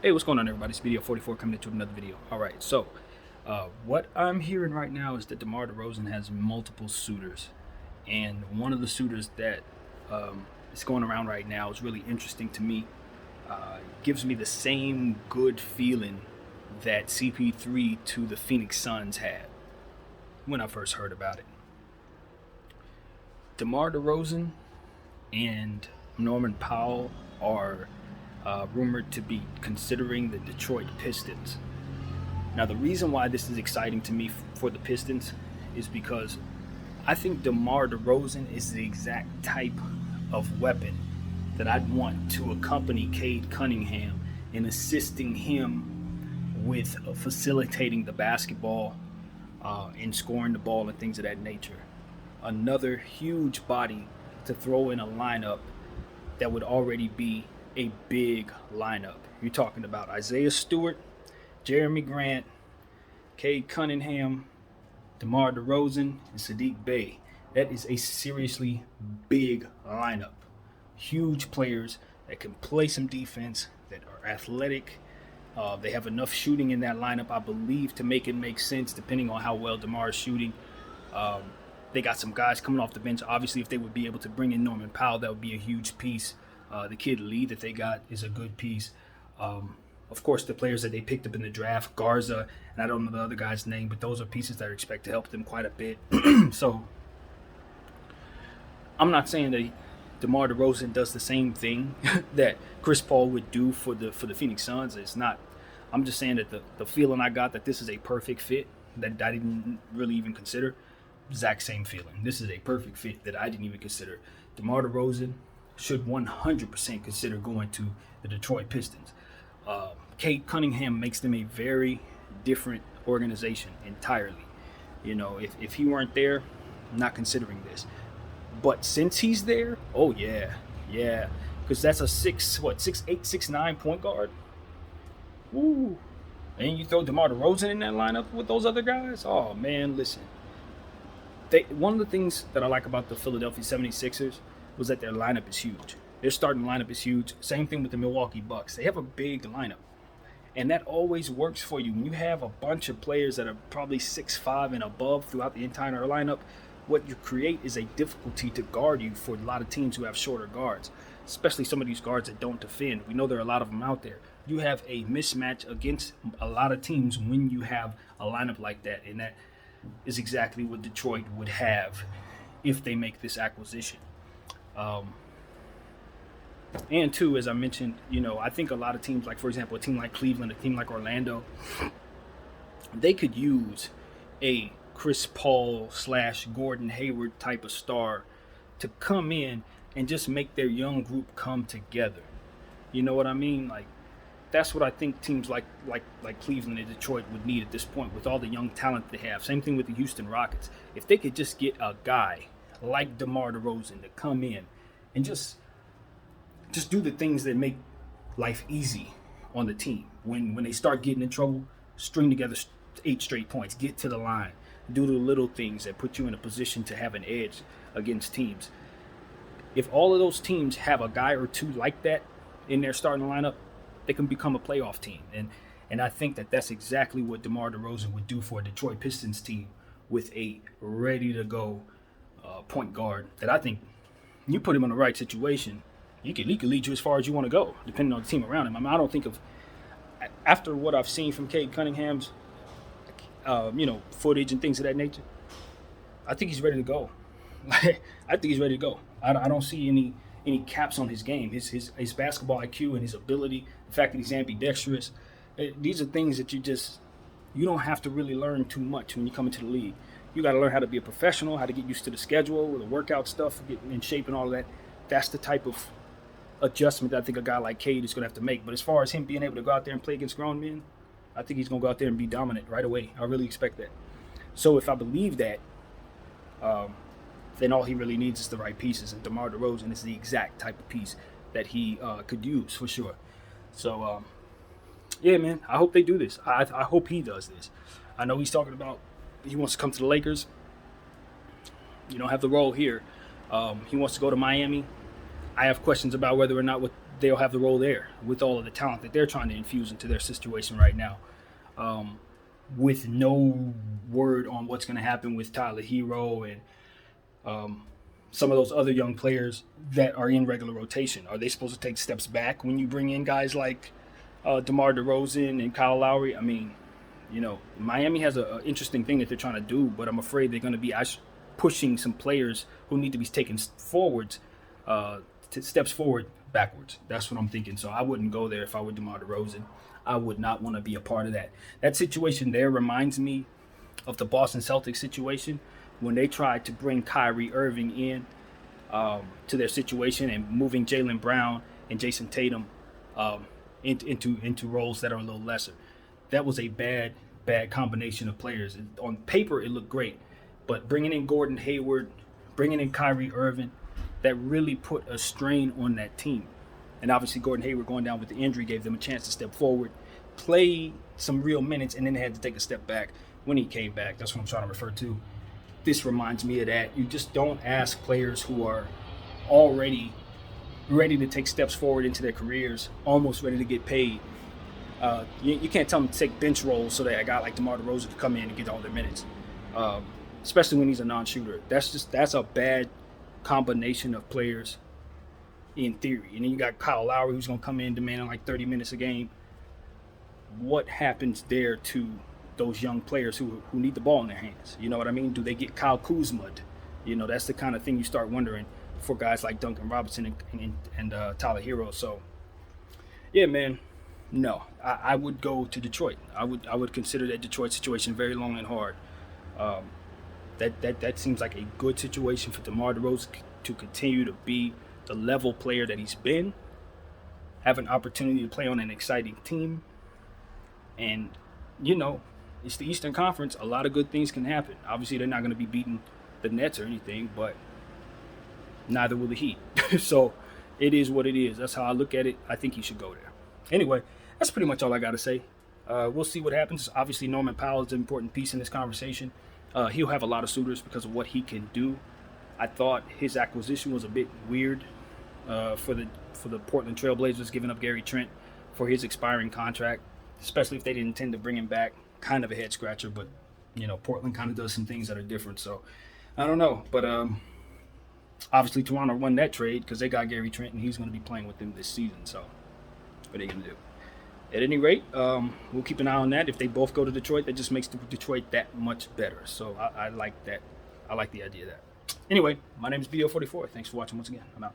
Hey, what's going on, everybody? It's Video 44 coming into another video. All right, so what I'm hearing right now is that DeMar DeRozan has multiple suitors, and one of the suitors that is going around right now is really interesting to me. Gives me the same good feeling that CP3 to the Phoenix Suns had when I first heard about it. DeMar DeRozan and Norman Powell are rumored to be considering the Detroit Pistons. Now, the reason why this is exciting to me for the Pistons is because I think DeMar DeRozan is the exact type of weapon that I'd want to accompany Cade Cunningham in assisting him with facilitating the basketball and scoring the ball and things of that nature. Another huge body to throw in a lineup that would already be a big lineup. You're talking about Isaiah Stewart, Jeremy Grant, Cade Cunningham, DeMar DeRozan, and Sadiq Bey. That is a seriously big lineup. Huge players that can play some defense, that are athletic. They have enough shooting in that lineup, I believe, to make it make sense, depending on how well DeMar is shooting. They got some guys coming off the bench. Obviously, if they would be able to bring in Norman Powell, that would be a huge piece. The kid Lee that they got is a good piece. Of course, the players that they picked up in the draft, Garza, and I don't know the other guy's name, but those are pieces that I expect to help them quite a bit. So I'm not saying that DeMar DeRozan does the same thing that Chris Paul would do for the Phoenix Suns. It's not. I'm just saying that the feeling I got that this is a perfect fit that I didn't really even consider. Exact same feeling. This is a perfect fit that I didn't even consider. DeMar DeRozan should 100% consider going to the Detroit Pistons. Cade Cunningham makes them a very different organization entirely. You know, if he weren't there, I'm not considering this. But since he's there, oh yeah, because that's a 6'8", 6'9" point guard. Woo! And you throw DeMar DeRozan in that lineup with those other guys. Oh man, listen. One of the things that I like about the Philadelphia 76ers was that their lineup is huge. Their starting lineup is huge. Same thing with the Milwaukee Bucks. They have a big lineup. And that always works for you. When you have a bunch of players that are probably 6'5" and above throughout the entire lineup, what you create is a difficulty to guard you for a lot of teams who have shorter guards, especially some of these guards that don't defend. We know there are a lot of them out there. You have a mismatch against a lot of teams when you have a lineup like that. And that is exactly what Detroit would have if they make this acquisition. And two, as I mentioned, I think a lot of teams, like for example, a team like Cleveland, a team like Orlando, they could use a Chris Paul / Gordon Hayward type of star to come in and just make their young group come together. You know what I mean? Like, that's what I think teams like Cleveland and Detroit would need at this point with all the young talent they have. Same thing with the Houston Rockets. If they could just get a guy like DeMar DeRozan to come in and just do the things that make life easy on the team. When they start getting in trouble, string together 8 straight points, get to the line, do the little things that put you in a position to have an edge against teams. If all of those teams have a guy or two like that in their starting lineup, they can become a playoff team. And I think that that's exactly what DeMar DeRozan would do for a Detroit Pistons team with a ready-to-go point guard that I think you put him in the right situation, he could lead you as far as you want to go, depending on the team around him. I mean, I don't think after what I've seen from Cade Cunningham's, footage and things of that nature, I think he's ready to go. I think he's ready to go. I don't see any caps on his game. His basketball IQ and his ability, the fact that he's ambidextrous, these are things that you don't have to really learn too much when you come into the league. You got to learn how to be a professional, how to get used to the schedule, the workout stuff, getting in shape and all of that. That's the type of adjustment that I think a guy like Cade is going to have to make. But as far as him being able to go out there and play against grown men, I think he's going to go out there and be dominant right away. I really expect that. So if I believe that, then all he really needs is the right pieces. And DeMar DeRozan is the exact type of piece that he could use for sure. So, yeah, man, I hope they do this. I hope he does this. I know he's talking about he wants to come to the Lakers. You don't have the role here. He wants to go to Miami. I have questions about whether or not what they'll have the role there with all of the talent that they're trying to infuse into their situation right now. With no word on what's going to happen with Tyler Hero and some of those other young players that are in regular rotation. Are they supposed to take steps back when you bring in guys like DeMar DeRozan and Kyle Lowry? I mean, Miami has an interesting thing that they're trying to do, but I'm afraid they're going to be pushing some players who need to be taken forwards, steps forward backwards. That's what I'm thinking. So I wouldn't go there if I were DeMar DeRozan. I would not want to be a part of that. That situation there reminds me of the Boston Celtics situation when they tried to bring Kyrie Irving in to their situation and moving Jaylen Brown and Jason Tatum into roles that are a little lesser. That was a bad combination of players. On paper, it looked great, but bringing in Gordon Hayward, bringing in Kyrie Irving, that really put a strain on that team. And obviously Gordon Hayward going down with the injury gave them a chance to step forward, play some real minutes, and then they had to take a step back when he came back. That's what I'm trying to refer to. This reminds me of that. You just don't ask players who are already ready to take steps forward into their careers, almost ready to get paid. You can't tell them to take bench roles so that a guy like DeMar DeRozan can come in and get all their minutes, especially when he's a non-shooter. That's a bad combination of players in theory. And then you got Kyle Lowry who's going to come in demanding like 30 minutes a game. What happens there to those young players who need the ball in their hands? You know what I mean? Do they get Kyle Kuzma'd? That's the kind of thing you start wondering for guys like Duncan Robinson and Tyler Hero. So, yeah, man, no, I would go to Detroit. I would consider that Detroit situation very long and hard. That seems like a good situation for DeMar DeRozan to continue to be the level player that he's been, have an opportunity to play on an exciting team. And, it's the Eastern Conference. A lot of good things can happen. Obviously, they're not going to be beating the Nets or anything, but neither will the Heat. So it is what it is. That's how I look at it. I think he should go there. Anyway, that's pretty much all I got to say. We'll see what happens. Obviously, Norman Powell is an important piece in this conversation. He'll have a lot of suitors because of what he can do. I thought his acquisition was a bit weird for the Portland Trailblazers, giving up Gary Trent for his expiring contract, especially if they didn't intend to bring him back. Kind of a head scratcher, but Portland kind of does some things that are different. So I don't know, but obviously Toronto won that trade because they got Gary Trent and he's going to be playing with them this season. So what are they going to do? At any rate, we'll keep an eye on that. If they both go to Detroit, that just makes Detroit that much better. So I like that. I like the idea of that. Anyway, my name is BO44. Thanks for watching once again. I'm out.